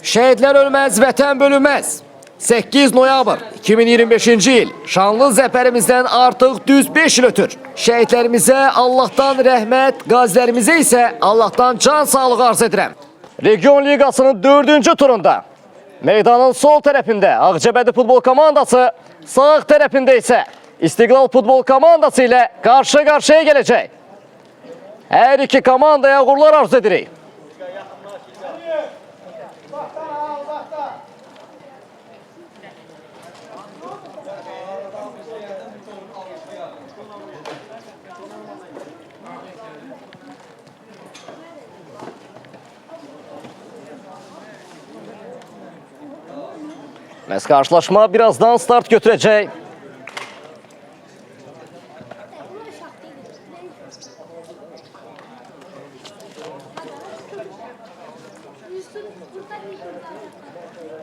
Şehitler ölmez, vətən bölünməz. 8 noyabr 2025-ci il şanlı zəfərimizdən artıq düz 5 il ötür. Şəhidlərimizə Allahdan rəhmət, qazilərimizə isə Allahdan can sağlığı arz edirəm. Region Liqasının 4-cü turunda meydanın sol tərəfində Ağcabədi futbol komandası, sağ tərəfində isə İstiqlal futbol komandası ilə qarşı-qarşıya gələcək. Hər iki komandaya uğurlar arz edirik. Məhz qarşılaşma birazdan start götürəcək.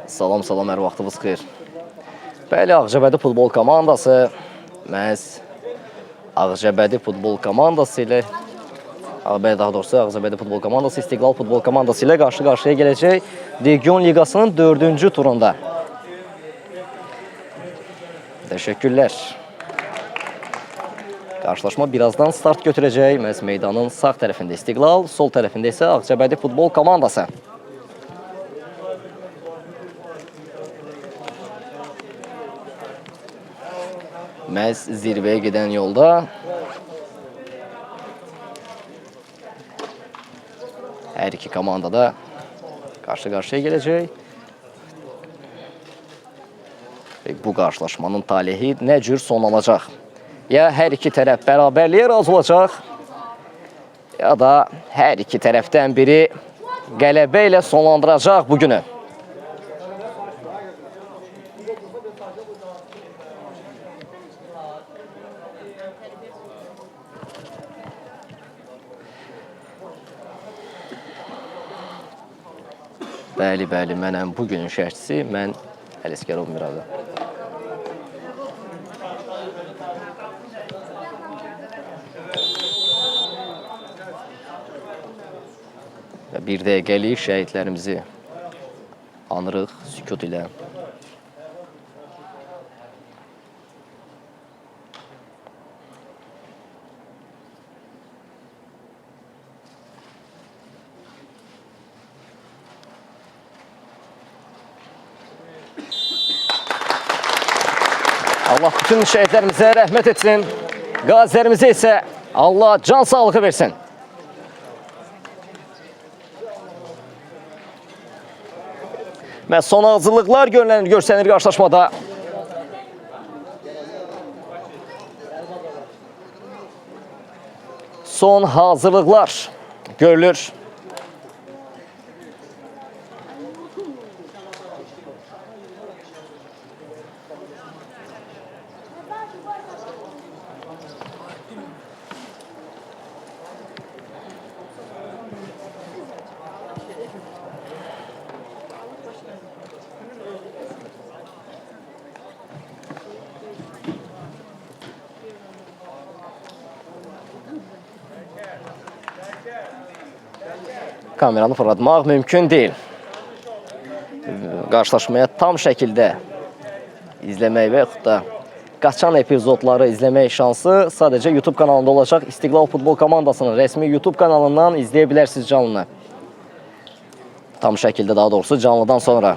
Salam, hər vaxtınız xeyir. Bəli, Ağcabədi futbol komandası məhz Ağcabədi futbol komandası ilə daha doğrusu Ağcabədi futbol komandası İstiqlal futbol komandası ilə qarşı-qarşıya gələcək Region Liqasının 4-cü turunda. Təşəkkürlər. Qarşılaşma birazdan start götürəcək. Məhz meydanın sağ tərəfində İstiqlal, sol tərəfində isə Ağcabədi futbol komandası. Məhz zirvəyə gedən yolda hər iki komanda da qarşı-qarşıya gələcək. Bu qarşılaşmanın talehi nə cür sonlanacaq? Ya hər iki tərəf bərabərliyə razı olacaq, ya da hər iki tərəfdən biri qələbə ilə sonlandıracaq bu günü. Bəli, mənəm bu günün şərhçisi, mən Ələsgərov Miradə. Bir dəqiqəlik şəhidlərimizi anırıq sükut ilə. Allah bütün şəhidlərimizə rəhmət etsin, qazilərimizə isə Allah can sağlığı versin. Və son hazırlıqlar görsənir qarşılaşmada. Son hazırlıqlar görülür. Kameranı fırlatmaq mümkün deyil. Qarşılaşmaya tam şəkildə izləmək və yaxud da qaçan epizodları izləmək şansı sadəcə YouTube kanalında olacaq. İstiqlal futbol komandasının rəsmi YouTube kanalından izləyə bilərsiniz canlı. Tam şəkildə daha doğrusu canlıdan sonra.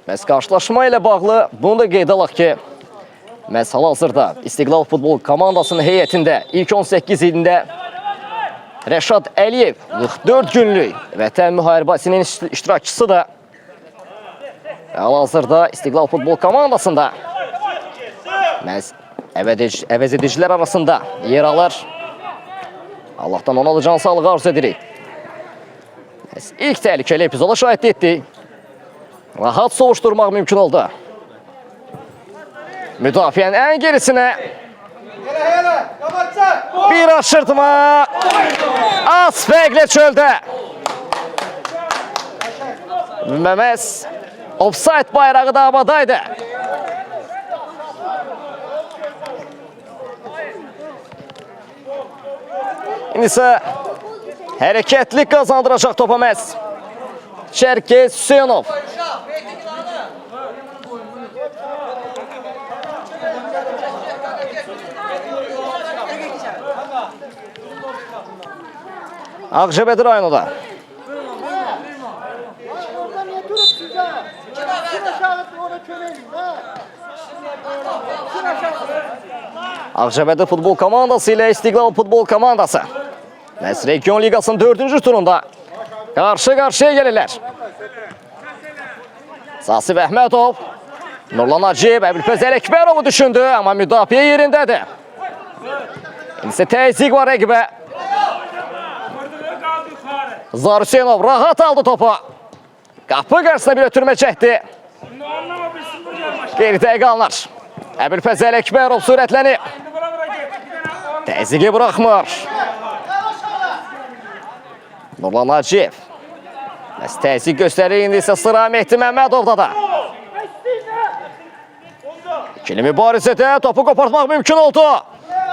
Məhz qarşılaşma ilə bağlı bunu da qeyd alaq ki, məhz hal-hazırda İstiqlal futbol komandasının heyətində ilk 18 ilində Rəşad Əliyev 44 günlük vətən müharibəsinin iştirakçısı da hal-hazırda İstiqlal futbol komandasında məhz əvəz edicilər arasında yer alır. Allah'tan ona da can sağlığı arzu edirik. İlk tehlikeli epizoda şahitlik etdik. Rahat soğuşturmaq mümkün oldu. Müdafiənin ən gerisinə. Bir aşırtma. Az fərqlə çöldə. Məməz offside bayrağı da havadaydı. İndi isə hərəkətlik qazandıracaq topa məhz Çerkez Hüseynov. Ağcabədi rayonunda. Ağcabədi futbol komandası ilə İstiqlal futbol komandası Məhz Region Ligasının 4-cü turunda qarşı-qarşıya gəlirlər. Zasif Əhmədov, Nurlan Hacıyev, Əbülfəz Ələkbərovu düşündü, amma müdafiə yerindədir. İndi təzyiq var rəqibə. Zar Hüseynov rahat aldı topu. Qapı qarşısına bir ötürmə çəkdi. Geridə qalınır. Əbülfəz Ələkbərov sürətlənib. Təzyiqi buraxmır. Nurlan Hacıyev. Təzyiq göstərir, indi isə sıra Mehdi Məmmədovda da. İkili mübarizədə topu qopartmaq mümkün oldu.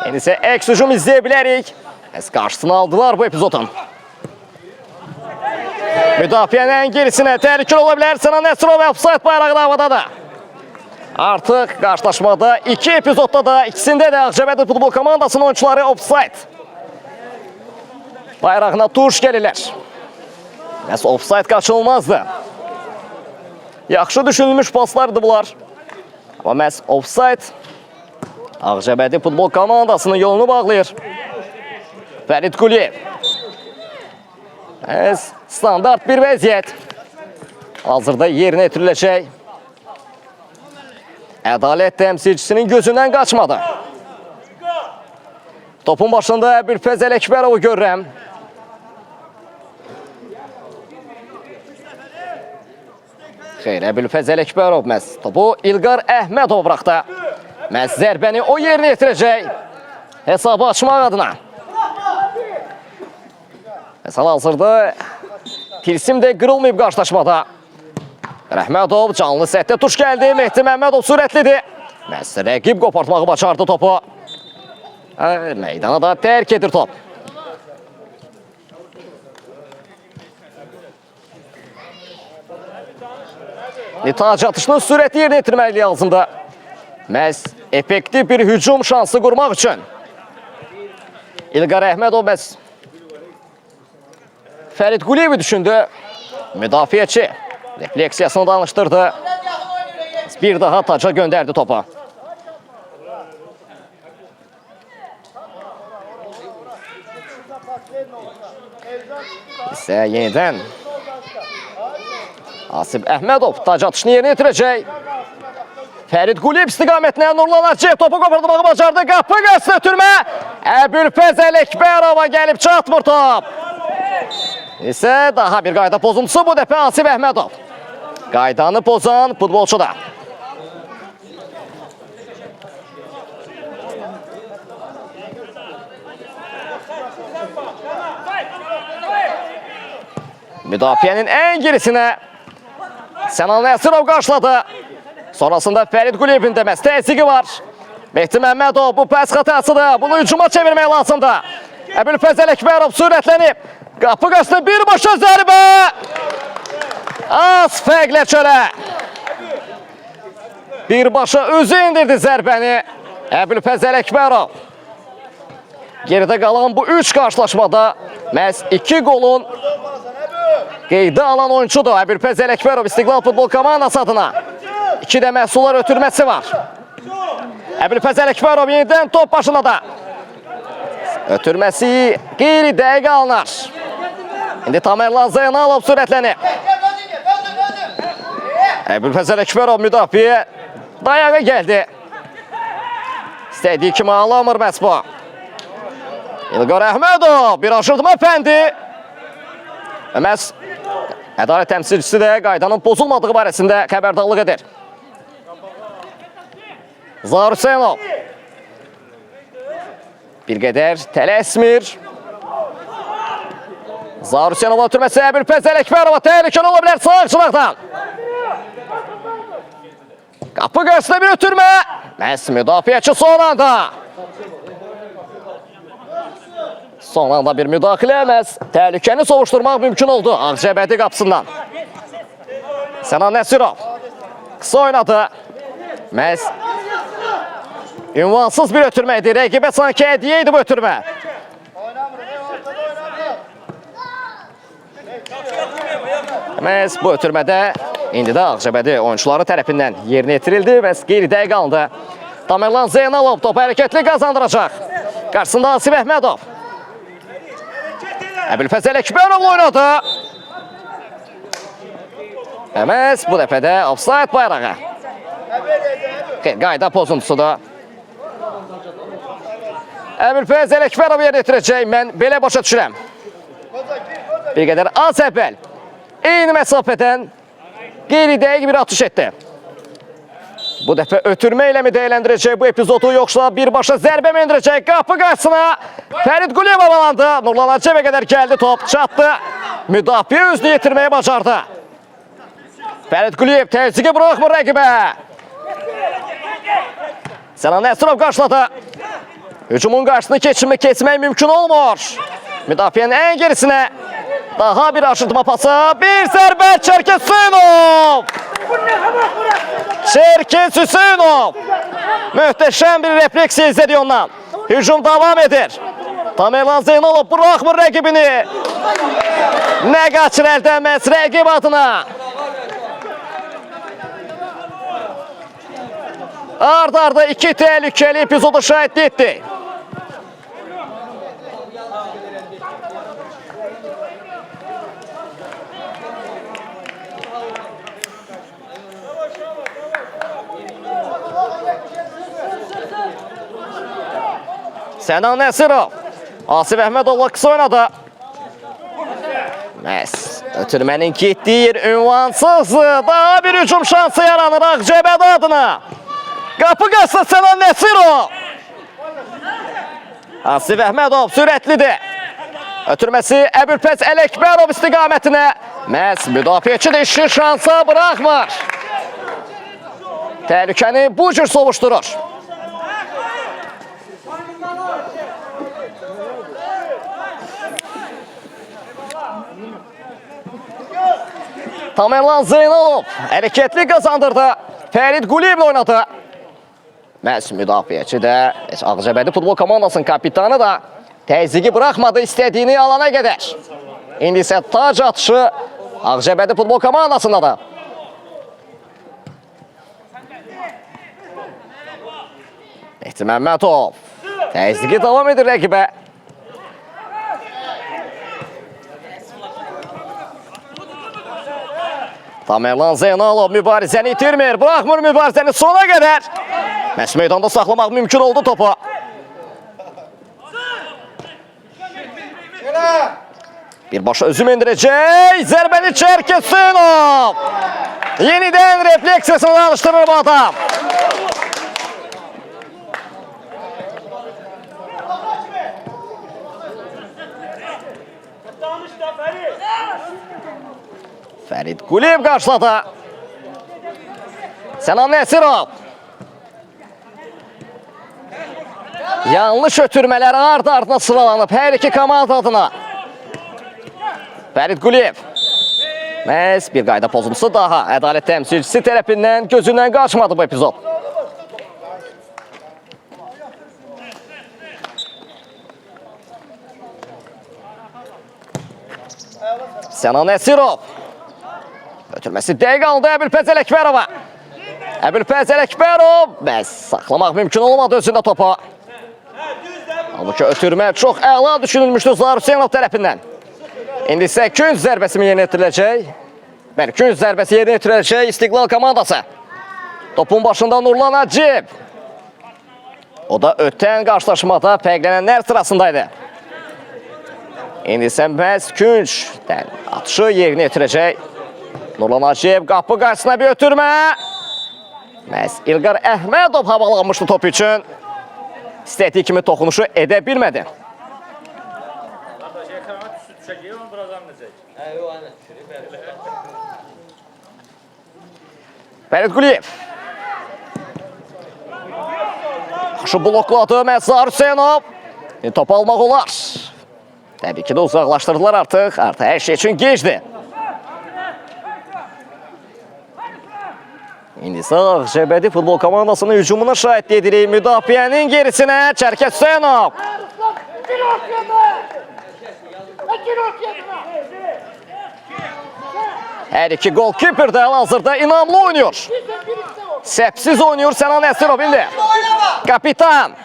İndi isə əks hücum izləyə bilərik. Qarşısını aldılar bu epizodun. Müdafiənin ən gerisinə təhlükəli ola bilər. Sənan Nəsrov offside bayrağı da havadadır. Artıq qarşılaşmada iki epizodda da ikisində də Ağcabədi futbol komandasının oyuncuları offside bayrağına tuş gəlirlər. Məhz offside qaçılmazdı. Yaxşı düşünülmüş paslardı bunlar. Amma məhz offside Ağcabədi futbol komandasının yolunu bağlayır. Fərid Quliyev. Məhz standart bir vəziyyət. Hazırda yerinə etiriləcək. Ədalət təmsilçisinin gözündən qaçmadı. Topun başında Əbülfəz Ələkbərovu görürəm. Xeyr, Əbülfəz Ələkbərov məhz topu İlqar Əhmədov buraxdı. Məhz zərbəni o yerinə yetirəcək. Hesabı açmaq adına. Məsələ hazırda tilsim də qırılmayıb qarşılaşmada. Rəhmədov canlı sətdə tuş gəldi. Mehdi Məmmədov sürətlidir. Məhz rəqib qopartmağı bacardı topu. Meydana da tərk edir top. Nitac atışının sürəti yerinə yetirməli lazımda. Məhz effektiv bir hücum şansı qurmaq üçün. İlqar Əhmədov məhz Fərid Quliyevi düşündü. Müdafiəçi refleksiyasını danışdırdı. Bir daha taca göndərdi topa. İsə yenidən Asif Əhmədov tac atışını yerinə yetirəcək. Fərid Quliyev istiqamətinə Nurlan Hacıyev topu qopardırmağı bacardı. Qapı qarşısına ötürmə. Əbülfəz Ələkbərova gəlib çatmır top. İsə daha bir qayda pozuntusu bu dəfə Asif Əhmədov. Qaydanı pozan futbolçu da. Müdafiənin ən gerisinə Sənan Nəsirov qarşıladı. Sonrasında Fərid Quliyevin də məhz təzyiqi var. Mehdi Məmmədov bu pəs xətasıdır. Bunu hücuma çevirmək lazımdır. Əbülfəz Ələkbərov sürətlənib. Qapı qarşısında birbaşa zərbə. Az fərqlə çölə. Birbaşa özü indirdi zərbəni. Əbülfəz Ələkbərov. Geridə qalan bu 3 qarşılaşmada məhz 2 qolun qeydə alan oyuncudur. Əbülfəz Ələkbərov İstiqlal futbol komandası adına 2 də məhsullar ötürməsi var. Əbülfəz Ələkbərov yenidən top başında da. Ötürməsi qeyri-dəqiqə alınır. İndi Tamerlan Zeynalov sürətlənib. Əbülfəz Ələkbərov müdafiə dayağa gəldi. İstədiyi kimi alamır məhz bu. İlqar Əhmədov bir aşırtma fəndi. Və məhz ədalət təmsilçisi də qaydanın pozulmadığı barəsində xəbərdarlıq edir. Zahir Hüseynov. Bir qədər tələsmir. Zahir Hüseynov ötürməsi Əbülfəz Ələkbərova təhlükəli ola bilər sağ açılaqdan. Qapı qarşısında bir ötürmə. Məhz müdafiəçi son anda. Son anda bir müdaxilə məhz təhlükəni sovuşturmaq mümkün oldu Ağcabədi qapısından. Sənan Nəsirov qısa oynadı. Məhz ünvansız bir ötürmə idi. Rəqibə sanki hədiyyə idi bu ötürmə. Məhz bu ötürmədə indi də Ağcabədi oyuncuları tərəfindən yerinə yetirildi və qeyri-dəqiq qaldı. Tamerlan Zeynalov topu hərəkətli qazandıracaq. Qarşısında Asif Əhmədov. Əbülfəz Ələkbərov oynadı. Məhz bu dəfədə ofsayd bayrağı. Qayda pozuntusudur. Əbülfəz Ələkbərov yerinə yetirəcək. Mən belə başa düşürəm. Bir qədər az əvvəl eyni məsafədən qeyri-dəqiq bir atış etdi. Bu dəfə ötürmə ilə mi dəyərləndirəcək bu epizodu, yoxsa birbaşa zərbə mi endirəcək? Qapı qarşısına Fərid Quliyev havalandı. Nurlan Hacıbə qədər gəldi, top çatdı. Müdafiə özünü yetirməyi bacardı. Fərid Quliyev təzyiqi buraxmır rəqibə. Sənan Nəsirov qarşıladı. Hücumun qarşısını keçmək mümkün olmur. Müdafiənin ən gerisinə daha bir aşırtma pası. Bir zərbə Çerkes Hüseynov. Çerkes Hüseynov. Möhtəşəm bir refleksiya izlədi ondan. Hücum davam edir. Tamerlan Zeynalov buraxmır rəqibini. Nə qaçır əldən məhz rəqib adına. Arda iki təhlükəli epizoda şahidlik etdi. Sənan Nəsirov. Asif Əhmədovla qısa oynadı. Məhz ötürmənin getdiyi yer ünvansızdır. Daha bir hücum şansı yaranır Ağcabədi adına. Qapı qarşısında Sənan Nəsirov. Asif Əhmədov sürətlidir. Ötürməsi Əbülfəz Ələkbərov istiqamətinə. Məhz müdafiəçi də işi şansa buraxmır. Təhlükəni bu cür sovuşturur. Tamerlan Zeynalov hərəkətli qazandırdı. Fərid Quliyevlə oynadı. Məhz müdafiəçi də Ağcabədi futbol komandasının kapitanı da təzyiqi buraxmadı istədiyini alana qədər. İndi isə tac atışı Ağcabədi futbol komandasında da. Mehdi Məmmədov təzyiqi davam edir rəqibə. Tamerlan Zeynalov mübarizəni itirmir, bıraxmır mübarizəni sona qədər. Məhz meydanda saxlamaq mümkün oldu topu. Birbaşa özüm endirəcək. Zərbəni Çerkes Hüseynov. Yenidən refleksiyasını alışdırır bu adam. Fərid Quliyev qarşıladı. Sənan Nəsirov. Yanlış ötürmələr ard-ardına sıralanıb hər iki komanda adına. Fərid Quliyev. Məhz bir qayda pozuntusu daha ədalət təmsilçisi tərəfindən gözündən qaçmadı bu epizod. Sənan Nəsirov. Ötürməsi dəqiq aldı Əbülfəz Ələkbərova. Əbülfəz Ələkbərov. Məhz saxlamaq mümkün olmadı özündə topu. Halbuki ötürmə çox əla düşünülmüşdü Zahir Hüseynov tərəfindən. İndi isə künc zərbəsi yerinə yetiriləcək. Bəli, künc zərbəsi yerinə yetiriləcək İstiqlal komandası. Topun başında Nurlan Hacıyev. O da ötən qarşılaşmada fərqlənənlər sırasındaydı. İndi isə məhz küncdən atışı yerinə yetirəcək. Nurlan Hacıyev qapı qarşısına bir ötürmə. Məhz İlqar Əhmədov havalanmışdı top üçün. İstədiyi kimi toxunuşu edə bilmədi. Fərid Quliyev. Yaxşı blokladı Məzar Hüseynov. Top almaq olar. Təbii ki də uzaqlaşdırdılar artıq. Artıq hər şey üçün gecdir. İndi isə Ağcabədi futbol komandasının hücumuna şahidlik edirik. Müdafiənin gerisinə Çərkəz Hüseynov. Hər iki golkiper də hal-hazırda inamlı oynuyor. Səpsiz oynuyor Sənan Əsirov indi. Kapitan.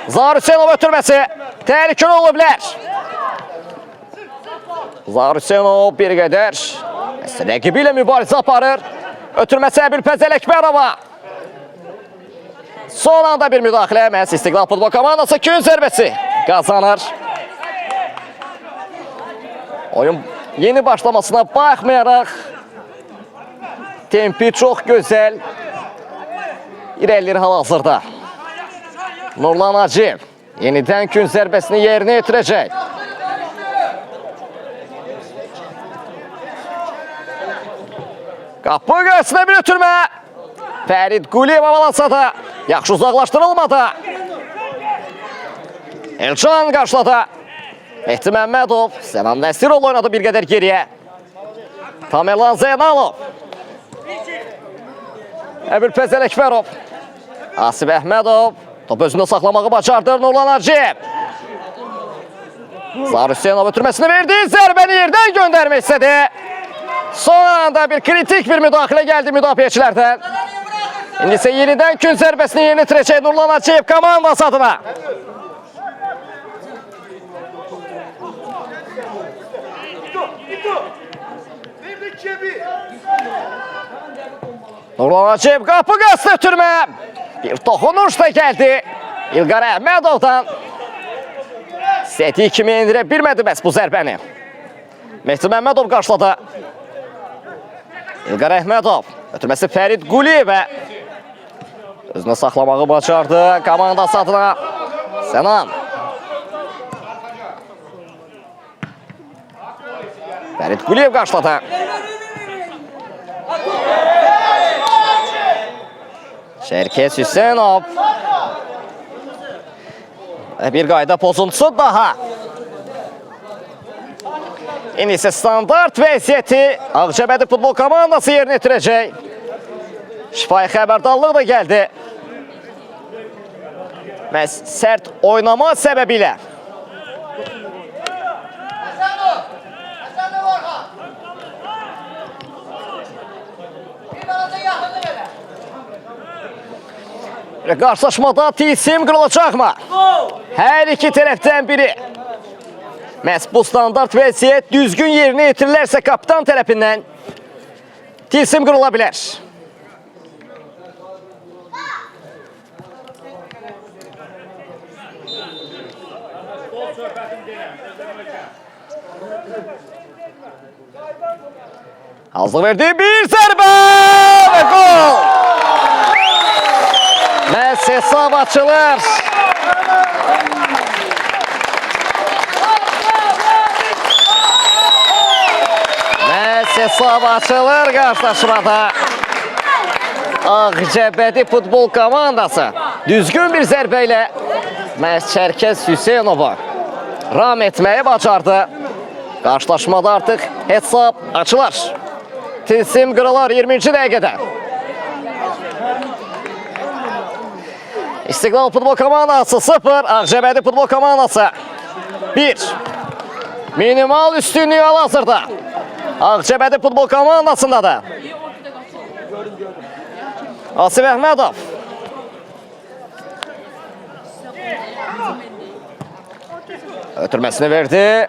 Zahir Hüseynov ötürməsi. Təhlükəli ola bilər. Zahir Hüseynov bir qədər rəqibi ilə mübarizə aparır. Ötürməsi Əbülfəzl Əkbərova. Son anda bir müdaxilə. Məhz İstiqlal futbol komandası gün zərbəsi qazanır. Oyun yeni başlamasına baxmayaraq tempi çox gözəl irəlir hal-hazırda. Nurlan Hacıyev yenidən gün zərbəsini yerinə yetirəcək. Qapı qarşısına bir ötürmə. Fərid Quliyev avalansa da yaxşı uzaqlaşdırılmadı. Elcan qarşıladı. Mehdi Məmmədov, Sənan Nəsirov oynadı bir qədər geriyə. Tamerlan Zeynalov. Əbülfəzl Əkbərov. Asif Əhmədov. Top özündə saxlamağı bacardır Nurlan Hacıyev. Zahir Hüseynov ötürməsini verdi. Zərbəni yerdən göndərmək istədi. Son anda bir kritik bir müdaxilə gəldi müdafiəçilərdən. İndi isə yenidən gün zərbəsini yerinə yetirəcək Nurlan Hacıyev komandası adına. Nurlan Hacıyev qapı qasdı ötürmə. Bir toxunuş da gəldi İlqar Əhmədovdan. İstədiyi kimi endirə bilmədi bəs bu zərbəni. Mehdi Məmmədov qarşıladı. İlqar Əhmədov ötürməsi Fərid Quliyevə. Özünə saxlamağı bacardı komandası adına Sənan. Fərid Quliyev qarşıladı. Çərkəz Hüseynov. Bir qayda pozuntusu daha. İndi isə standart vəziyyəti Ağcabədi futbol komandası yerinə yetirəcək. Şifahi xəbərdarlıq da gəldi. Məhz sərt oynama səbəbilə. Qarşılaşmada tilsim qırılacaqmı? Hər iki tərəfdən biri. Məhz bu standart vəziyyət düzgün yerinə yetirilərsə kapitan tərəfindən tilsim qırıla bilər. Hazır verdi bir zərbə və gol! Məhz hesab açılır. Məhz hesab açılır qarşılaşmada. Ağcabədi futbol komandası düzgün bir zərbə ilə məhz Çərkəz Hüseynova ram etməyi bacardı. Qarşılaşmada artıq hesab açılır. Tilsim qırılar 20-ci dəqiqədə. İstiqlal futbol komandası 0, Ağcabədi futbol komandası 1. Minimal üstünlüğü hal-hazırda Ağcabədi futbol komandasında da. Asif Əhmədov. Ötürməsini verdi.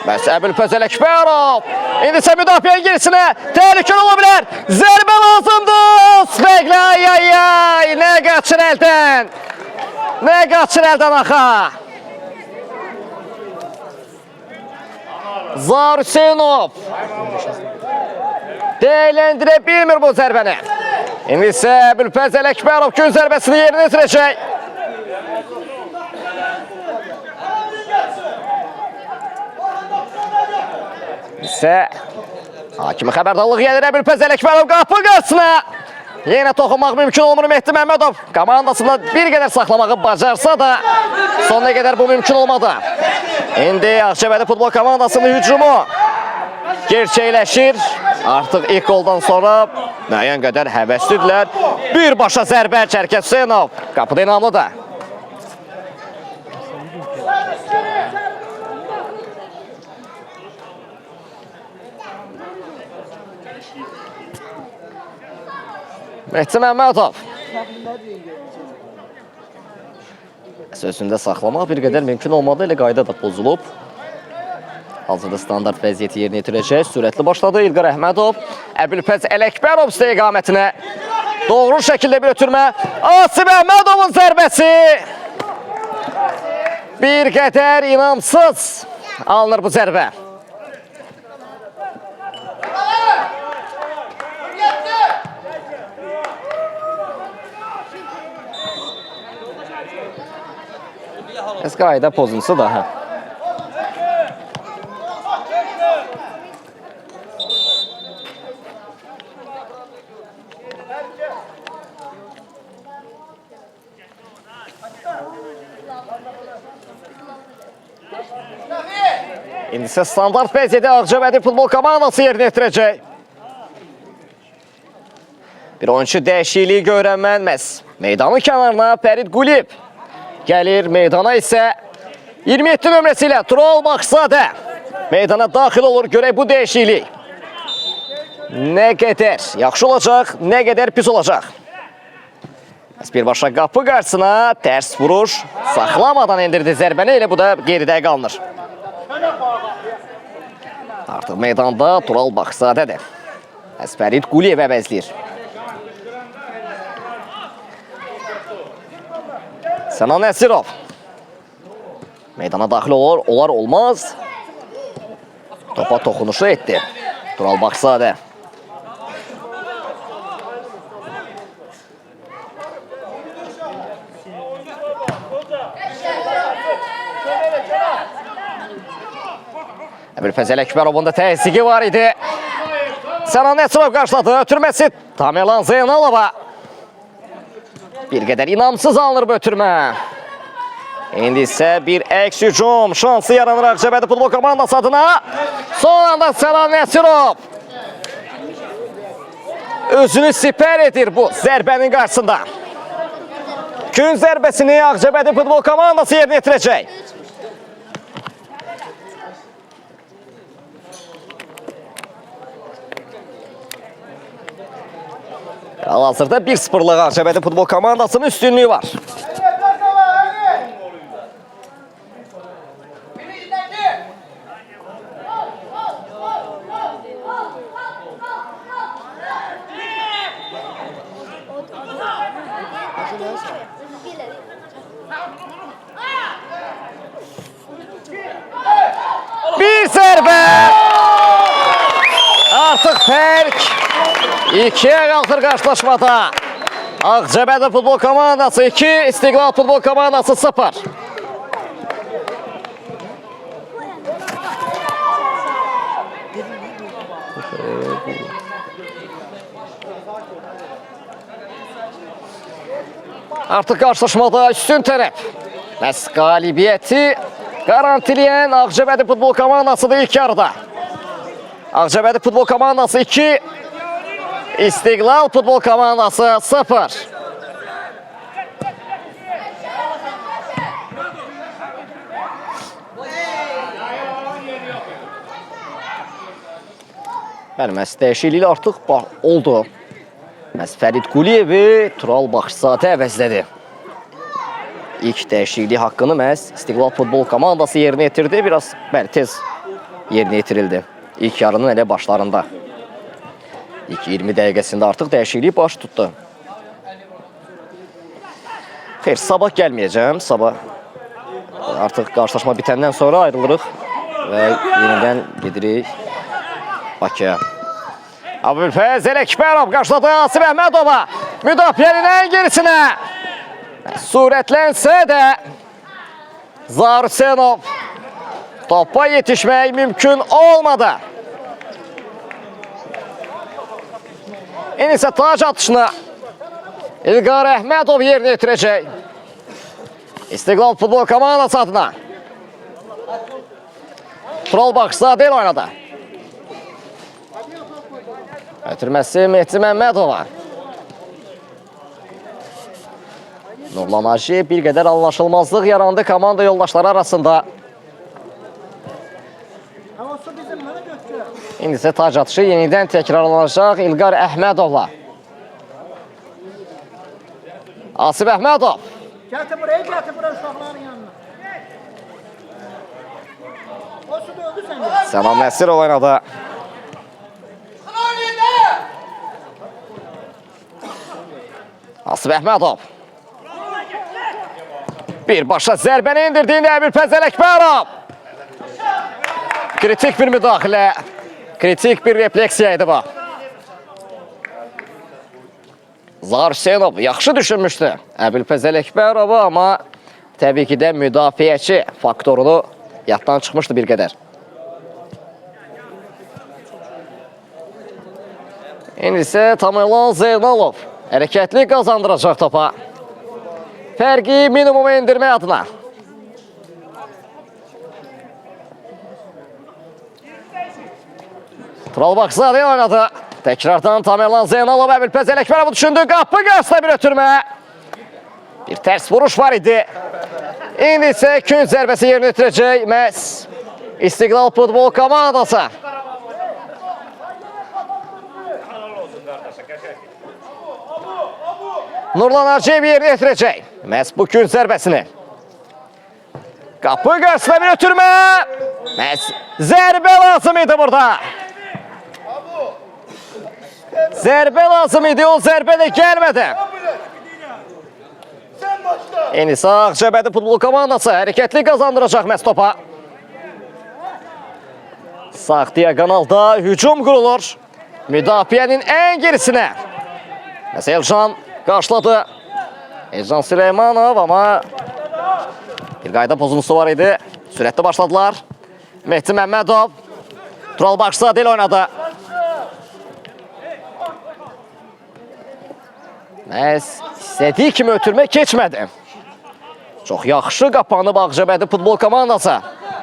Məhz Əbülfəzl Əkbərov. İndi isə müdafiə gerisinə təhlükəli ola bilər. Zərbə lazımdır. Svegli ay. Nə qaçır əldən. Nə qaçır əldən axa. Zahir Hüseynov. değerlendirə bilmir bu zərbəni. İndi isə Əbülfəz Ələkbərov gün zərbəsini yerinə yetirəcək. İsə hakimi xəbərdarlıq edir Əbülfəz Ələkbərov qapı qarşısına. Yenə toxunmaq mümkün olmur Mehdi Məmmədov. Komandasında bir qədər saxlamağı bacarsa da sonuna qədər bu mümkün olmadı. İndi Ağcabədi futbol komandasının hücumu gerçəkləşir. Artıq ilk goldan sonra müəyyən qədər həvəslidirlər. Birbaşa zərbə Çərkəz Hüseynov. Qapıda inamlıdır. Mehdi Məmmədov. Sözündə saxlamaq bir qədər mümkün olmadı. Elə qayda da pozulub. Hazırda standart vəziyyəti yerinə yetirəcək. Sürətli başladı İlqar Əhmədov. Əbülfəz Ələkbərov istiqamətinə doğru şəkildə bir ötürmə. Asif Əhmədovun zərbəsi. Bir qədər inamsız alınır bu zərbə. Qayda pozuntusu daha. İndi isə standart vəziyyədə Ağcabədi futbol komandası yerinə yetirəcək. Bir oyuncu dəyişikliyi görənmənməz. Meydanın kənarına Fərid Quliyev gəlir. Meydana isə 27 nömrəsi ilə Tural Baxsadə meydana daxil olur. Görək bu dəyişiklik nə qədər yaxşı olacaq, nə qədər pis olacaq. Birbaşa qapı qarşısına tərs vuruş saxlamadan endirdi zərbəni. Elə bu da geridə qalınır. Artıq meydanda Tural Baxsadədir. Fərid Quliyev əvəzləyir. Sənan Nəsirov meydana daxil olur, olar olmaz. Topa toxunuşu etdi Tural Baxsadə. Əbülfəz Ələkbərovun da təzyiqi var idi. Sənan Nəsirov qarşıladı. Ötürməsi Tamerlan Zeynalova. Bir qədər inamsız alınır bu ötürmə. İndi isə bir əks hücum şansı yaranır Ağcabədi futbol komandası adına. Son anda Sənan Nəsirov özünü sipər edir bu zərbənin qarşısında. Gün zərbəsini Ağcabədi futbol komandası yerinə yetirəcək. Hal-hazırda 1-0'lık Ağcabədi futbol komandasının üstünlüğü var. Bir zərbə. Artıq fərq 2'ye qalxır qarşılaşmada. Ağcabədi futbol komandası 2, İstiqlal futbol komandası 0. Artıq qarşılaşmada üstün tərəf. Bəs qalibiyyəti garantiləyən Ağcabədi futbol komandasıdır ilk yarıda. Ağcabədi futbol komandası 2, İstiqlal futbol komandası 0. Bəli, məhz dəyişiklik artıq oldu. Məhz Fərid Quliyevi Tural Baxsadə əvəzlədi. İlk dəyişiklik haqqını məhz İstiqlal futbol komandası yerinə yetirdi. Biraz tez yerinə yetirildi. İlk yarının elə başlarında. İlk 20 dəqiqəsində artıq dəyişiklik baş tutdu. Xeyr, sabah gəlməyəcəm. Sabah artıq qarşılaşma bitəndən sonra ayrılırıq və yenidən gedirik Bakıya. Abülfəz Ələkbərov qarşıladı Asif Əhmədova. Müdafiənin ən gerisinə. Surətlənsə də Zahir Hüseynov topa yetişmək mümkün olmadı. İndi isə tac atışını İlqar Əhmədov yerinə yetirəcək. İstiqlal futbol komandası adına. Tural Baxsadel oynadı. Ötürməsi Mehdi Məmmədova. Nurlan Hacı bir qədər anlaşılmazlıq yarandı komanda yoldaşları arasında. İndi isə tac atışı yenidən təkrarlanacaq İlqar Əhmədovla. Asif Əhmədov. Gətir buraya uşaqların yanına. O suda öldü sən gəl. Sənan Nəsirov oynadı. Asif Əhmədov. Birbaşa zərbəni indirdiğinde Əbülfəz Ələkbərov. Kritik bir müdaxilə. Kritik bir refleksiya idi bu. Zahir Hüseynov yaxşı düşünmüşdü Əbülfəz Ələkbərovu, amma təbii ki də müdafiəçi faktorunu yaddan çıxmışdı bir qədər. İndi isə Tamerlan Zeynalov hərəkətli qazandıracaq topa. Fərqi minimuma indirmək adına. Tural Baxsadel oynadı. Təkrardan Tamerlan Zeynalov Əbülfəz Ələkbərovu düşündü. Qapı qarşısında bir ötürmə. Bir tərs vuruş var idi. İndi isə künc zərbəsi yerinə yetirəcək məhz İstiqlal futbol komandası. Nurlan Arcev yerinə yetirəcək məhz bu künc zərbəsini. Qapı qarşısında bir ötürmə. Məhz zərbə lazım idi burada. Zərbə lazım idi, o zərbə də gəlmədi. Enis Ağcabədi futbol komandası hərəkətli qazandıracaq məhz topa. Sağ diagonalda hücum qurulur. Müdafiənin ən gerisinə. Məsələn, Elcan qarşıladı. Elcan Süleymanov, amma bir qayda pozuntusu var idi. Sürətli başladılar. Mehdi Məmmədov. Tural Baxsadel oynadı. Məhz istədiyi kimi ötürmə keçmədi. Çox yaxşı qapanıb Ağcabədi futbol komandası.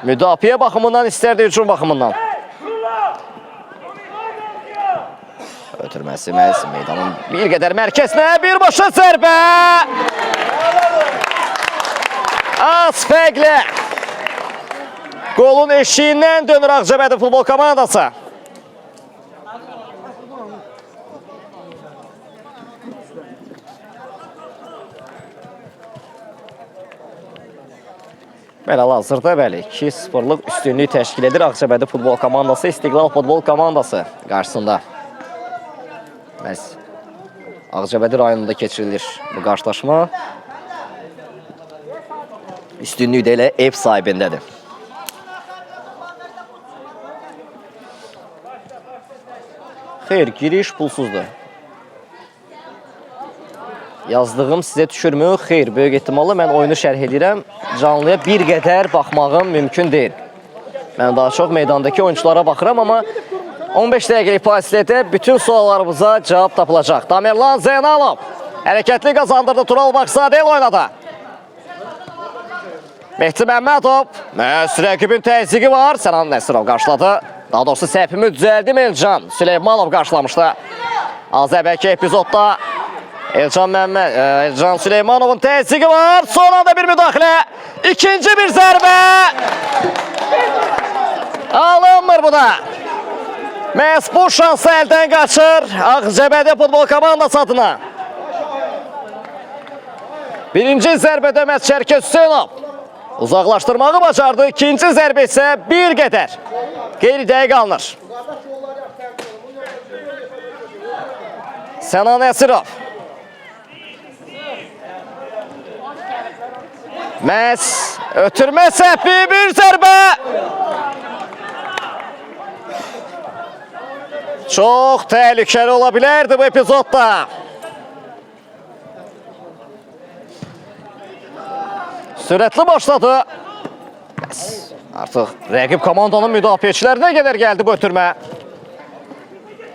Müdafiə baxımından istərdi, hücum baxımından. Ötürməsi məhz meydanın bir qədər mərkəzinə birbaşa zərbə. Az fərqlə. Qolun eşiyindən dönür Ağcabədi futbol komandası. Bəli, hazırda bəli 2-0'lıq üstünlük təşkil edir Ağcabədi futbol komandası İstiqlal futbol komandası qarşısında. Məhz Ağcabədi rayonunda keçirilir bu qarşılaşma. Üstünlük də elə ev sahibindədir. Xeyr, giriş pulsuzdur. Yazdığım sizə düşürmü? Xeyr, böyük ehtimalı mən oyunu şərh edirəm. Canlıya bir qədər baxmağım mümkün deyil. Mən daha çox meydandakı oyunculara baxıram, amma 15 dəqiqəlik fasilədə bütün suallarımıza cavab tapılacaq. Tamerlan Zeynalov hərəkətli qazandırdı. Tural Baxsadel oynadı. Mehdi Məmmədov. Məhz rəqibin təzyiqi var. Sənan Nəsirov qarşıladı. Daha doğrusu səhvimi düzəldim. Elcan Süleymanov qarşılamışdı. Az əvvəlki epizodda Elcan Süleymanovun təzyiqi var. Sonra da bir müdaxilə. İkinci bir zərbə. Alınmır bu da. Məhz bu şansı əldən qaçır Ağcabədi futbol komandası adına. Birinci zərbədə məhz Şərkət Hüseynov uzaqlaşdırmağı bacardı. İkinci zərbə isə bir qədər qeyri dəqiq alınır. Sənan Nəsirov. Məhz ötürmə səhvi bir zərbə. Çox təhlükəli ola bilərdi bu epizodda. Sürətli başladı. Artıq rəqib komandanın müdafiəçilərinə qədər gəldi bu ötürmə.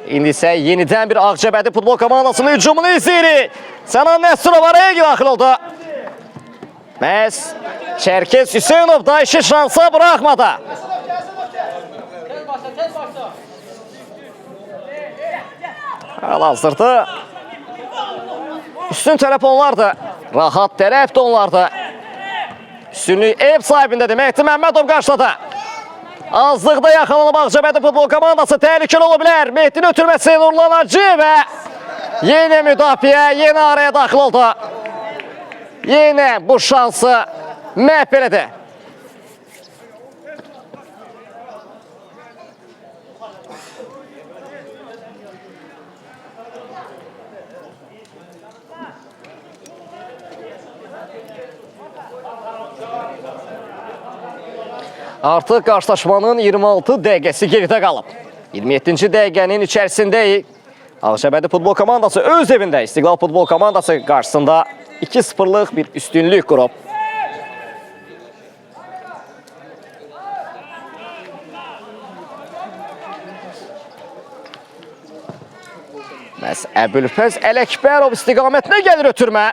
İndi isə yenidən bir Ağcabədi futbol komandasının hücumunu izləyirik. Sənan Nəsrov araya daxil oldu. Məhz Çərkez Hüseynov da işi şansa bıraxmadı. Hal-hazırda üstün tərəf onlardı. Rahat tərəf də onlardı. Üstünlük ev sahibindədir. Mehdi Məmmədov qarşıladı. Azlıqda yaxalanıb Ağcabədi futbol komandası təhlükəli ola bilər. Mehdinin ötürməsi Nurlan Hacı və yenə müdafiə, yenə araya daxil oldu. Yenə bu şansı məhv elədi. Artıq qarşılaşmanın 26 dəqiqəsi geridə qalıb. 27-ci dəqiqənin içərisindəyik. Ağcabədi futbol komandası öz evində İstiqlal futbol komandası qarşısında 2-0'lıq bir üstünlük qurub. Məhz Əbülfəz Ələkbərov istiqamətinə gəlir ötürmə.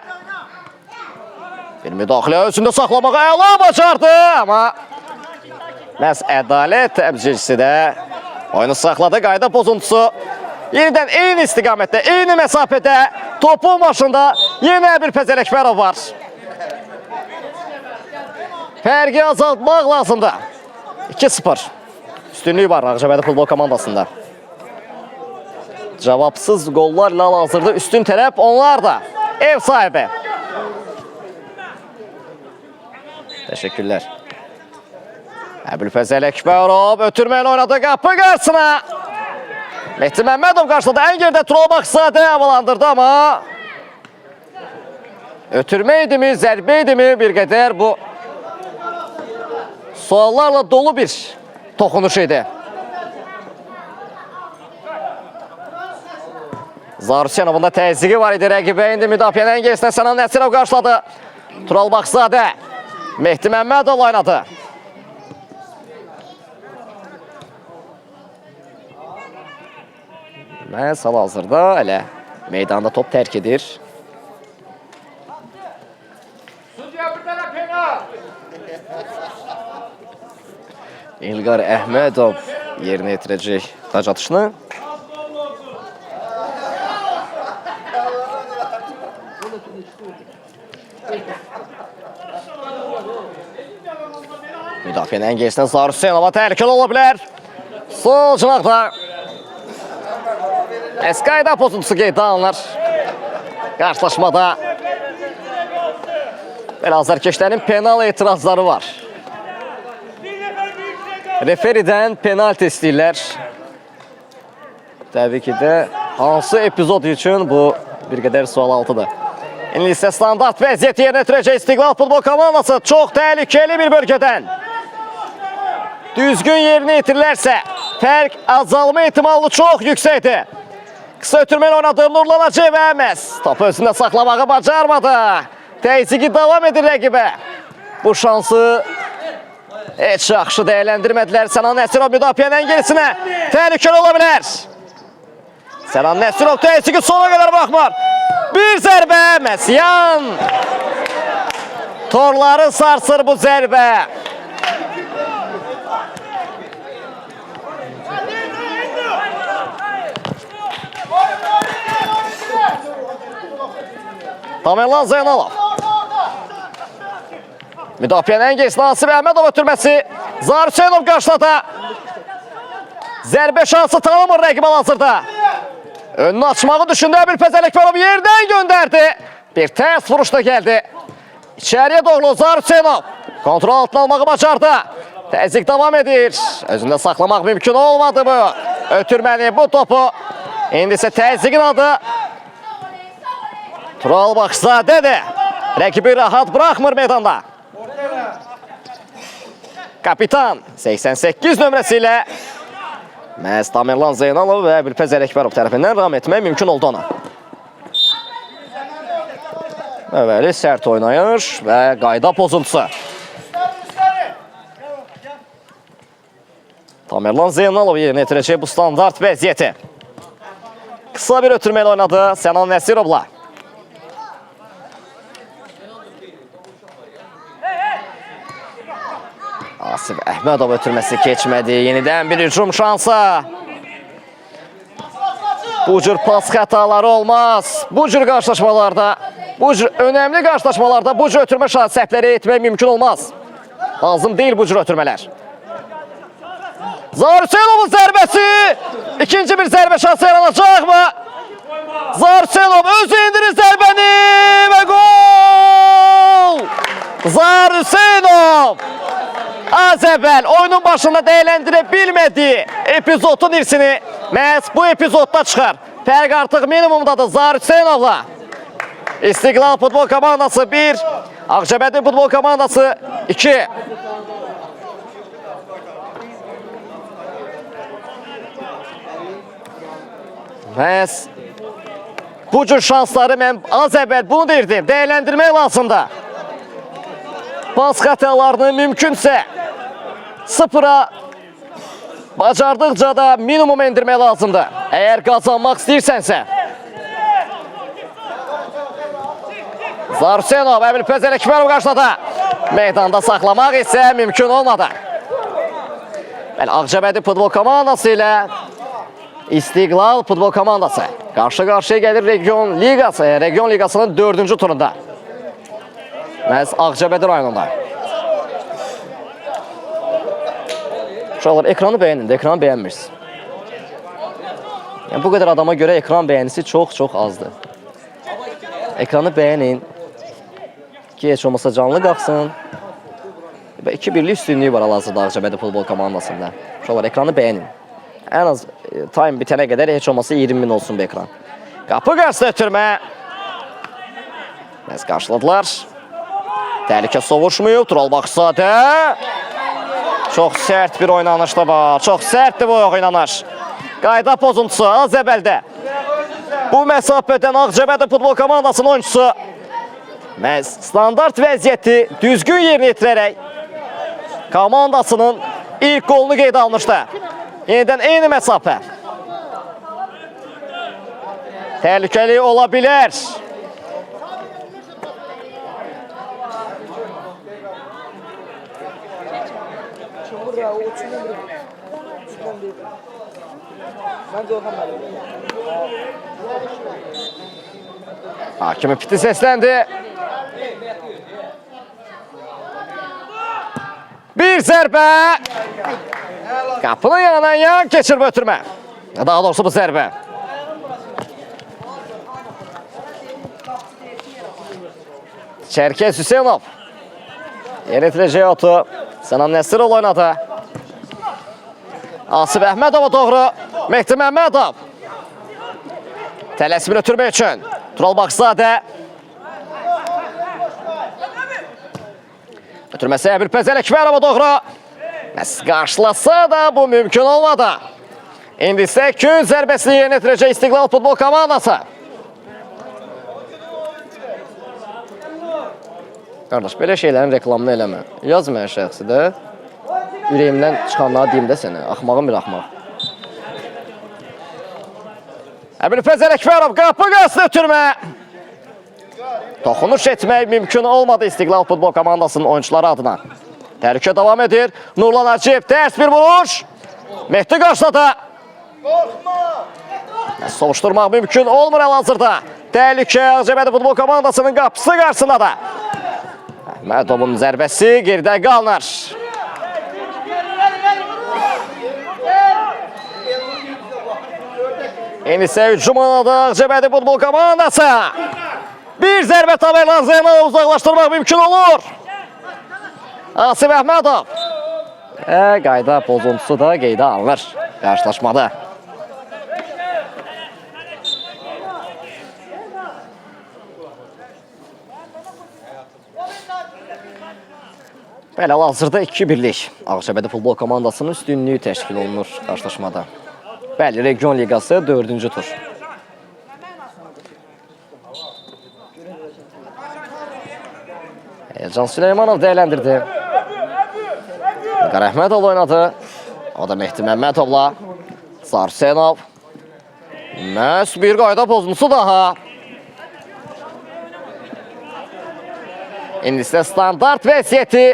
Bir müdaxilə özündə saxlamağa əla bacardı, amma məhz Ədalət təmsilçisi də oyunu saxladı. Qayda pozuntusu yenidən eyni istiqamətdə, eyni məsafədə topun başında yenə Əbülfəz Ələkbərov var. Fərqi azaltmaq lazımdır. 2-0 üstünlüyü var Ağcabədi futbol komandasında. Cavabsız qollarla hal-hazırda üstün tərəf onlar da ev sahibi. Təşəkkürlər. Əbülfəz Ələkbərov ötürməylə oynadı qapı qarşısına. Mehdi Məmmədov qarşıladı. Ən gerdə Tural Baxsadə havalandırdı, amma ötürmə idimi, zərbə idimi bir qədər bu suallarla dolu bir toxunuş idi. Zarusyanovun da təzyiqi var idi rəqibə. İndi müdafiənin gerisinə Sənan Nəsrov qarşıladı. Tural Baxsadə Mehdi Məmmədov oynadı. Məhz hal-hazırda hələ meydanda top tərk edir. İlqar Əhmədov yerinə yetirəcək tac atışını. Müdafiənin ən gerisindən Zahir Hüseynova təhlükəli ola bilər. Sol cinaqda Əskayda pozuntusu qeydə alınır. Qarşılaşmada azərkeşlərin penal etirazları var. Referidən penalti istəyirlər. Təbii ki də hansı epizod üçün bu bir qədər sual altıdır. İndi isə standart vəziyyət yerinə yetirəcək İstiqlal futbol komandası çox təhlükəli bir bölgədən. Düzgün yerinə yetirilərsə fərq azalma ehtimalı çox yüksəkdir. Qısa ötürməni oynadı Nurlan Hacı və məhz topu özündə saxlamağı bacarmadı. Təzyiqi davam edir rəqibə. Bu şansı heç yaxşı dəyərləndirmədilər. Sənan Nəsrov müdafiənin gerisinə təhlükəli ola bilər. Sənan Nəsrov təzyiqi sona qədər baxmır. Bir zərbə Məsyan. Torları sarsır bu zərbə. Tamerlan Zeynalov. Müdafiənin gerisinə Nasib Əhmədov ötürməsi. Zahir Hüseynov qarşıladı. Zərbə şansı tanımır rəqib hal-hazırda. Önünü açmağı düşündü Əbülfəz Ələkbərov yerdən göndərdi. Bir tərs vuruş da gəldi. İçəriyə doğru Zahir Hüseynov kontrol altına almağı bacardı. Təzyiq davam edir. Özündə saxlamaq mümkün olmadı bu ötürməni, bu topu. İndi isə təzyiqin adı Tural Baxsadədir. Rəqibi rahat bıraxmır meydanda. Kapitan 88 nömrəsi ilə Məhz Tamerlan Zeynalov və Bilpəz Ələkbərov tərəfindən ram etmək mümkün oldu ona. Əvvəli sərt oynayış və qayda pozuntusu. Tamerlan Zeynalov yerinə yetirəcək bu standart vəziyyəti. Qısa bir ötürməli oynadı Sənan Nəsirovla. Asif Əhmədov ötürməsi keçmədi. Yenidən bir hücum şansı. Bu cür pas xətaları olmaz. Bu cür qarşılaşmalarda, bu cür önəmli qarşılaşmalarda bu cür ötürmə səhvləri etmək mümkün olmaz. Lazım deyil bu cür ötürmələr. Zahir Hüseynovun zərbəsi. İkinci bir zərbə şansı yaranacaq mı? Zahir Hüseynov özü indirir zərbəni və gol! Zahir Hüseynov az əvvəl oyunun başında dəyərləndirə bilmədiyi epizodun irsini məhz bu epizodda çıxar. Fərq artıq minimumdadır Zahir Hüseynovla. İstiqlal futbol komandası 1, Ağcabədi futbol komandası 2. Məhz bu cür şansları mən az əvvəl bunu deyirdim, dəyərləndirmək lazımdır. Pas xətalarını mümkünsə sıfıra bacardıqca da minimum endirmək lazımdır. Əgər qazanmaq istəyirsənsə. Zahir Hüseynov, Bilpəz Ələkbərov qarşıladı. Meydanda saxlamaq isə mümkün olmadı. Ağcabədi futbol komandası ilə İstiqlal futbol komandası qarşı-qarşıya gəlir Region Liqasının 4-cü turunda. Məhz Ağcabədi rayonunda. Uşaqlar, ekranı bəyənin də, ekranı bəyənmirsiniz. Yəni, bu qədər adama görə ekran bəyənisi çox azdır. Ekranı bəyənin ki, heç olmasa canlı qalxsın. 2-1'lik üstünlüyü var hal-hazırda Ağcabədi futbol komandasında. Uşaqlar, ekranı bəyənin. Ən az time bitənə qədər heç olmasa 20.000 olsun bu ekran. Qapı qarşısında ötürmə. Məhz qarşıladılar. Təhlükə sovuşmayıb. Tural Baxsadə. Çox sərt bir oynanışda var. Çox sərtdir bu oynanış. Qayda pozuntusu az əvvəldə. Bu məsafədən Ağcabədi futbol komandasının oyuncusu məhz standart vəziyyəti düzgün yerinə yetirərək komandasının ilk qolunu qeydə almışdı. Yenidən eyni məsafə. Təhlükəli ola bilər. Hakimi piti səsləndi. Bir zərbə. Qapının yanından yan keçirmə ötürmə. Daha doğrusu bu zərbə. Çərkez Hüseynov. Yenitiləcək otu. Sənan Nəsirov oynadı. Asif Əhmədova doğru. Mehdi Məmmədov. Tələsmir ötürmək üçün. Tural Baxsadə. Ötürməsi Bilpəz Ələkbərova doğru. Qarşılasa da bu mümkün olmadı. İndi isə gün zərbəsini yerinə yetirəcək İstiqlal futbol komandası. Qardaş, belə şeylərin reklamını eləmə. Yaz mənə şəxsi də. Ürəyimdən çıxanları deyim də sənə. Axmağım bir axmaq. Bilpəz Ələkbərov qapı qarşısında ötürmə. Toxunuş etmək mümkün olmadı İstiqlal futbol komandasının oyuncuları adına. Təhlükə davam edir. Nurlan Hacıyev tərs bir vuruş. Mehdi qarşıladı. Sovuşturmaq mümkün olmur hal-hazırda. Təhlükə Ağcabədi futbol komandasının qapısı qarşısında da. Əhmədovun zərbəsi geridə qalınır. İndi isə hücumuna Ağcabədi futbol komandası. Bir zərbə Tamerlan Zeynalov uzaqlaşdırmaq mümkün olur. Asif Əhmədov. Qayda pozuntusu da qeydə alınır qarşılaşmada. Belə hal-hazırda 2-1'lik Ağcabədi futbol komandasının üstünlüyü təşkil olunur qarşılaşmada. Bəli, Region Liqası 4-cü tur. Can Süleymanov dəyərləndirdi. İlqar Əhmədov oynadı. O da Mehdi Məmmədovla. Sarsenov. Məhz bir qayda pozuntusu daha. İndi isə standart vəziyyəti.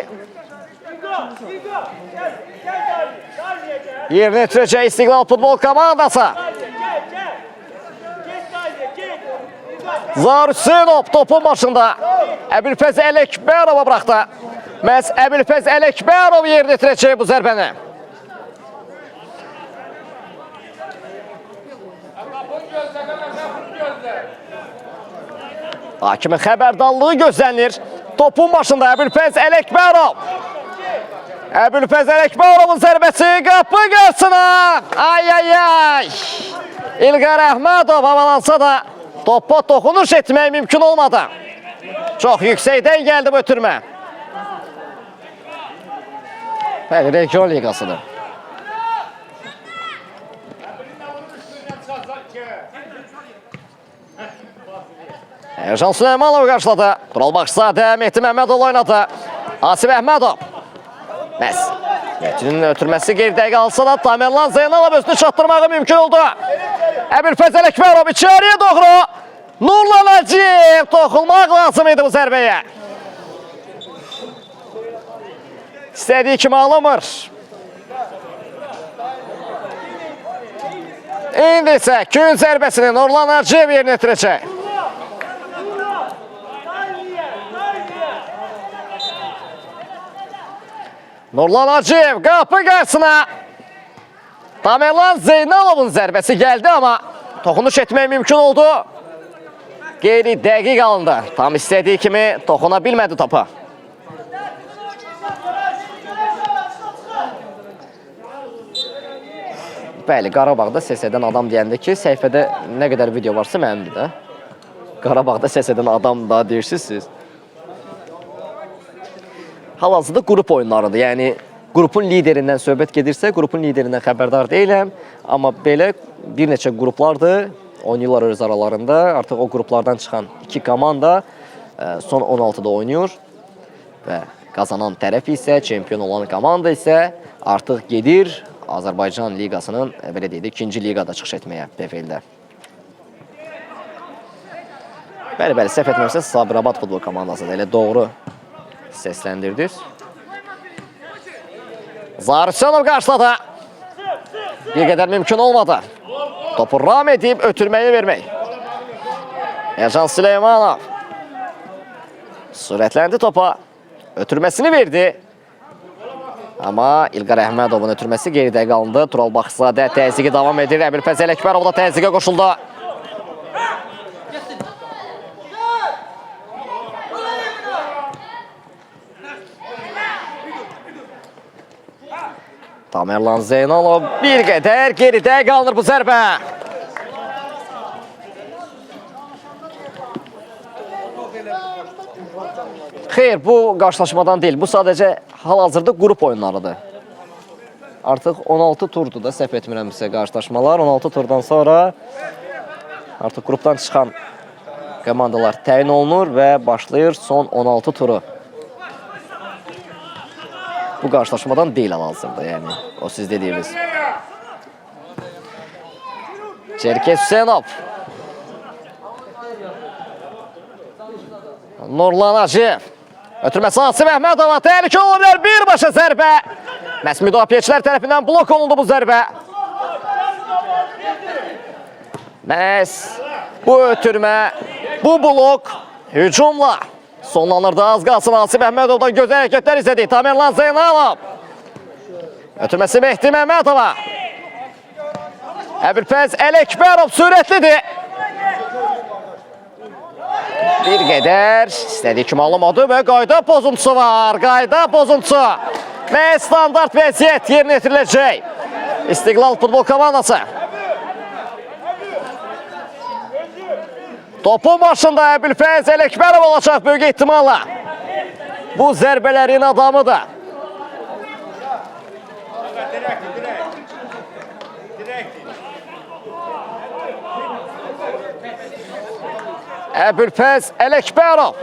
Yerinə yetirəcək İstiqlal futbol komandası. Zarsenov topun başında. Əbülfəz Ələkbərova bıraxdı. Məhz Əbülfəz Ələkbərov yerinə yetirəcək bu zərbəni. Hakimin xəbərdarlığı gözlənilir. Topun başında Əbülfəz Ələkbərov. Əbülfəz Ələkbərovun zərbəsi qapı qarşısına. Ay ay ay. İlqar Əhmədov havalansa da topa toxunuş etmək mümkün olmadı. Çox yüksəkdən gəldi bu ötürmə. Bəli, Region Liqasıdır. Can Süleymanov qarşıladı. Tural Baxsadə, Mehdi Məmmədov oynadı. Asif Əhmədov. Məhz. Mehdinin ötürməsi geridə qalsa da Tamerlan Zeynalov özünü çatdırmağı mümkün oldu. Əbülfəz Ələkbərov içəriyə doğru. Nurlan Əciyev toxulmaq lazım idi bu zərbəyə. İstədiyi kimi alınmır. İndi isə gün zərbəsini Nurlan Əciyev yerinə yetirəcək. Nurlan Əciyev qapı qarşısına. Tamerlan Zeynalovun zərbəsi gəldi, amma toxunuş etmək mümkün oldu. Qeyri dəqiq alındı. Tam istədiyi kimi toxuna bilmədi topa. Bəli, Qarabağda səs edən adam deyəndə ki, səhifədə nə qədər video varsa mənimdir də. Qarabağda səs edən adam da deyirsiniz siz. Hal-hazırda qrup oyunlarıdır. Yəni, qrupun liderindən söhbət gedirsə, qrupun liderindən xəbərdar deyiləm. Amma belə bir neçə qruplardır. Oynayırlar öz aralarında. Artıq o qruplardan çıxan iki komanda son 16-da oynayır. Və qazanan tərəf isə, çempion olan komanda isə artıq gedir Azərbaycan Liqasının, belə deyək, ikinci liqada çıxış etməyə PFL-də. Bəli, səhv etmirəmsə Sabirabad futbol komandasıdır. Elə doğru səsləndirdiniz. Zarsenov qarşıladı. Bir qədər mümkün olmadı. Topu ram edib ötürməyi vermək. Can Süleymanov sürətləndi topa. Ötürməsini verdi. Amma İlqar Əhmədovun ötürməsi geridə qalındı. Tural Baxsadə təzyiqi davam edir. Əbülfəz Ələkbərov da təzyiqə qoşuldu. Tamerlan Zeynalov bir qədər geridə qalınır bu zərbə. Xeyr, bu qarşılaşmadan deyil. Bu sadəcə hal-hazırda qrup oyunlarıdır. Artıq 16 turdur da, səhv etmirəmsə qarşılaşmalar. 16 turdan sonra artıq qrupdan çıxan komandalar təyin olunur və başlayır son 16 turu. Bu qarşılaşmadan deyil hal-hazırda, yəni o siz dediyiniz. Çerkes Hüseynov. Nurlan Əciyev. Ötürməsi Asif Əhmədova. Təhlükə ola bilər, birbaşa zərbə. Məhz müdafiəçilər tərəfindən blok olundu bu zərbə. Məhz bu ötürmə, bu blok hücumla sonlanırdı. Az qalsın Asif Əhmədovdan gözəl hərəkətlər izlədik. Tamerlan Zeynalov. Ötürməsi Mehdi Məmmədova. Əbülfəz Ələkbərov sürətlidir. Bir qədər istədiyi kimi alınmadı və qayda pozuntusu var. Qayda pozuntusu. Və standart vəziyyət yerinə yetiriləcək. İstiqlal futbol komandası. Topun başında Əbülfəz Ələkbərov olacaq böyük ehtimalla. Bu zərbələrin adamıdır. Əbülfəz Ələkbərov.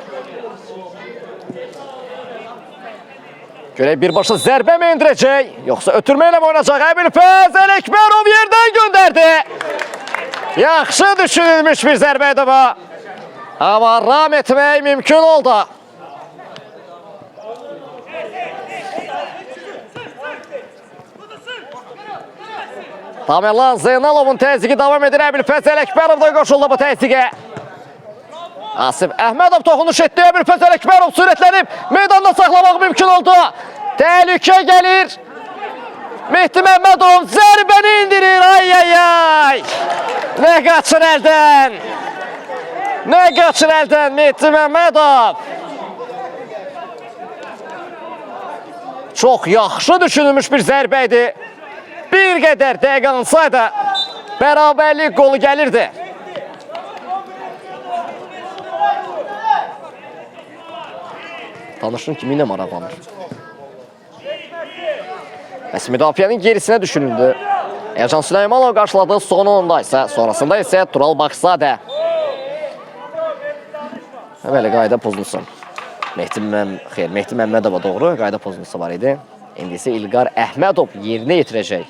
Görək birbaşa zərbə mi indirəcək, yoxsa ötürmə ilə mi oynayacaq? Əbülfəz Ələkbərov yerdən göndərdi. Yaxşı düşünülmüş bir zərbə idi bu. Amma ram etmək mümkün oldu. Tamerlan Zeynalovun təzyiqi davam edir. Əbülfəz Ələkbərov da qoşuldu bu təzyiqə. Asif Əhmədov toxunuş etdi. Əbülfəz Ələkbərov sürətlənib meydanda saxlamaq mümkün oldu. Təhlükə gəlir. Mehdi Məmmədov zərbəni indirir. Ay ay ay. Nə qaçır əldən. Nə qaçır əldən Mehdi Məmmədov. Çox yaxşı düşünülmüş bir zərbə idi. Bir qədər dəqiqə olsaydı bərabərlik qolu gəlirdi. Tanışın kiminlə maraqlanır. Bəs müdafiənin gerisinə düşünüldü. Ercan Süleymanov qarşıladığı son onda isə, sonrasında isə Tural Baxzadə. Bəli, qayda pozulsun. Mehdi Məmmədova doğru qayda pozulması var idi. İndi isə İlqar Əhmədov yerinə yetirəcək.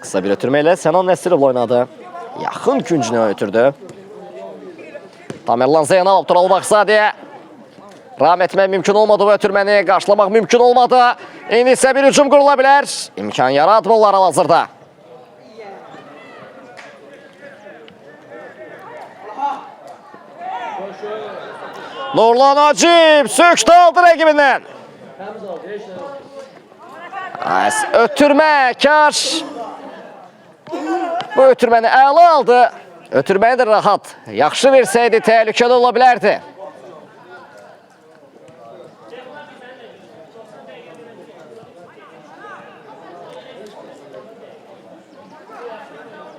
Qısa bir ötürmə ilə Sənan Nəsirov oynadı. Yaxın küncünə ötürdü. Tamerlan Zeynalov Tural Baxzadəyə ram etmək mümkün olmadı bu ötürməni, qarşılamaq mümkün olmadı. İndi isə bir hücum qurula bilər. İmkan yaratmırlar hal-hazırda. Nurlan Hacib söktü aldı rəqibindən. Ötürmə, Kaş. Bu ötürməni əla aldı. Ötürməni də rahat. Yaxşı versəydi təhlükəli ola bilərdi.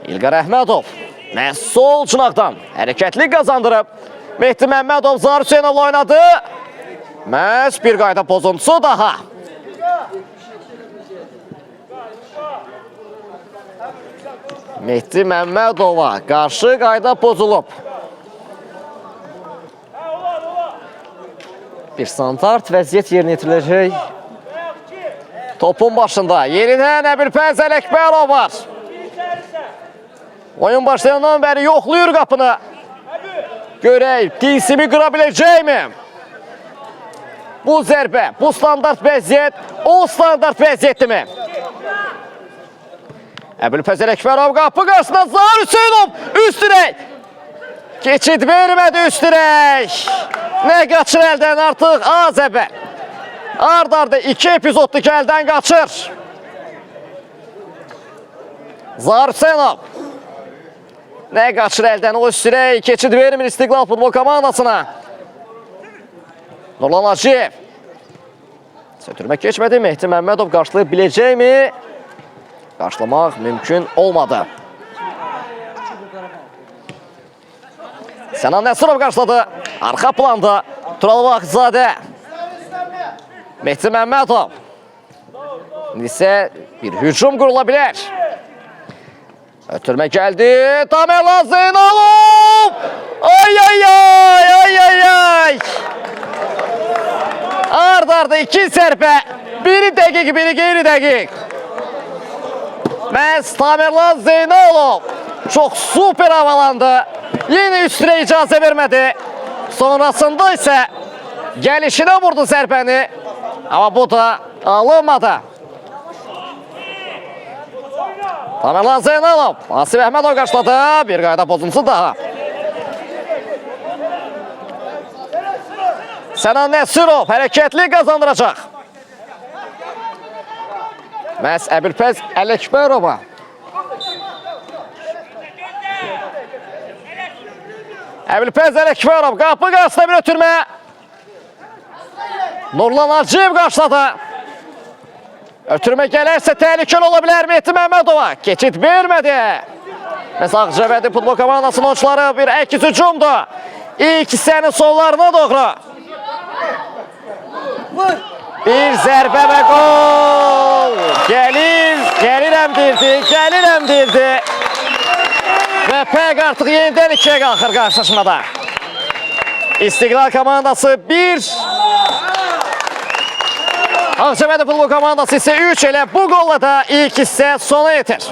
İlqar Əhmədov məhz sol çınaqdan hərəkətli qazandırıb. Mehdi Məmmədov Zahir Hüseynovla oynadı. Məhz bir qayda pozuntusu daha. Mehdi Məmmədova qarşı qayda pozulub. Bir standart vəziyyət yerinə yetiriləcək. Topun başında yenidən Əbülfəz Ələkbərov var. Oyun başlayandan bəri yoxlayır qapını. Görək, dilsimi qıra biləcəkmi? Bu zərbə, bu standart vəziyyət, o standart vəziyyətdimi? Əbülfəz Ələkbərov qapı qarşısında Zahir Hüseynov üst dirək. Keçid vermədi üst dirək. Nə qaçır əldən artıq Azəbə. Ard-arda 2 epizodlu ki əldən qaçır. Zahir Hüseynov. Nə qaçır əldən o üst dirək. Keçid vermir İstiqlal futbol komandasına. Nurlan Hacib. Sötürmək keçmədi. Mehdi Məmmədov qarşılaya biləcəkmi? Qarşılamaq mümkün olmadı. Sənan Nəsirov qarşıladı. Arxa planda Tural Baxzadə. Mehdi Məmmədov. İndi isə bir hücum qurula bilər. Ötürmə gəldi. Tamerlan Zeynalov. Ay ay ay ay ay ay. Ard-arda 2 zərbə. Biri dəqiq, biri qeyri dəqiq. Məhz Tamerlan Zeynalov çox super havalandı. Yeni üstüne icazə vermədi. Sonrasında isə gəlişinə vurdu zərbəni. Amma bu da alınmadı. Tamerlan Zeynalov. Asif Əhmədov qarşıladı. Bir qayda pozuntusu daha. Sənan Nəsirov hərəkətli qazandıracaq. Məhz Əbülfəz Ələkbərova. Əbülfəz Ələkbərov qapı qarşısında bir ötürmə. Nurlan Hacib qarşıladı. Ötürmə gələrsə təhlükəli ola bilər Mehdi Məmmədova. Keçid vermədi. Məhz Ağcabədi futbol komandasının oyunçuları bir əkiz hücumdur. İlk hissənin sonlarına doğru. Bir zərbə və qol. Gəlirəm dirdi. Və PEQ artıq yenidən 2-yə qalxır qarşılaşmada. İstiqlal komandası 1. Ağcabədi futbol komandası isə 3 ilə bu qolla da ilk hissə sona yetir.